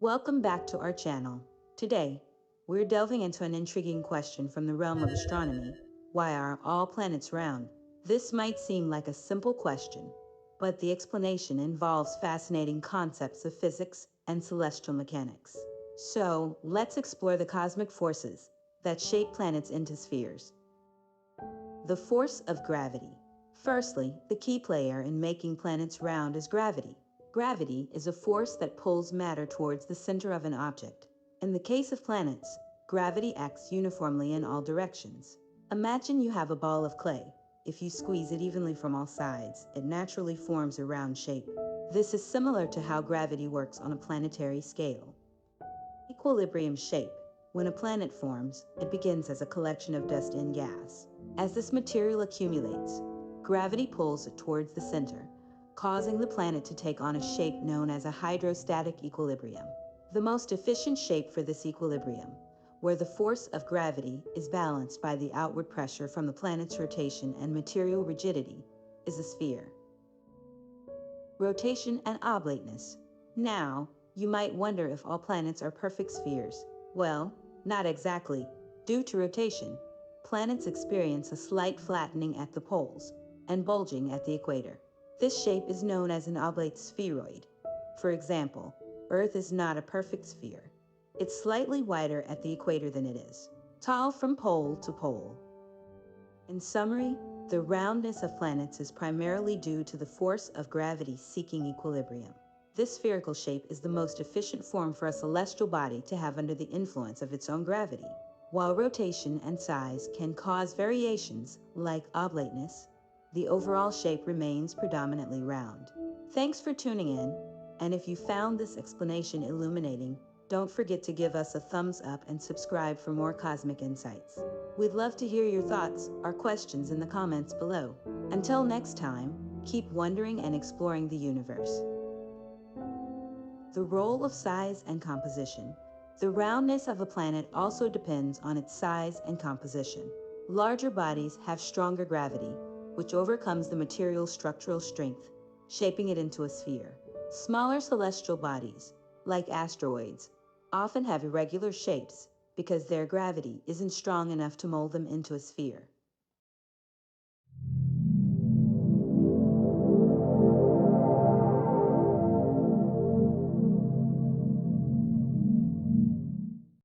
Welcome back to our channel. Today, we're delving into an intriguing question from the realm of astronomy. Why are all planets round? This might seem like a simple question, but the explanation involves fascinating concepts of physics and celestial mechanics. So, let's explore the cosmic forces that shape planets into spheres. The force of gravity. Firstly, the key player in making planets round is gravity. Gravity is a force that pulls matter towards the center of an object. In the case of planets, gravity acts uniformly in all directions. Imagine you have a ball of clay. If you squeeze it evenly from all sides, it naturally forms a round shape. This is similar to how gravity works on a planetary scale. Equilibrium shape. When a planet forms, it begins as a collection of dust and gas. As this material accumulates, gravity pulls it towards the center, causing the planet to take on a shape known as a hydrostatic equilibrium. The most efficient shape for this equilibrium, where the force of gravity is balanced by the outward pressure from the planet's rotation and material rigidity, is a sphere. Rotation and oblateness. Now, you might wonder if all planets are perfect spheres. Well, not exactly. Due to rotation, planets experience a slight flattening at the poles and bulging at the equator. This shape is known as an oblate spheroid. For example, Earth is not a perfect sphere. It's slightly wider at the equator than it is tall from pole to pole. In summary, the roundness of planets is primarily due to the force of gravity seeking equilibrium. This spherical shape is the most efficient form for a celestial body to have under the influence of its own gravity. While rotation and size can cause variations, like oblateness, the overall shape remains predominantly round. Thanks for tuning in, and if you found this explanation illuminating, don't forget to give us a thumbs up and subscribe for more cosmic insights. We'd love to hear your thoughts or questions in the comments below. Until next time, keep wondering and exploring the universe. The role of size and composition. The roundness of a planet also depends on its size and composition. Larger bodies have stronger gravity, which overcomes the material's structural strength, shaping it into a sphere. Smaller celestial bodies, like asteroids, often have irregular shapes because their gravity isn't strong enough to mold them into a sphere.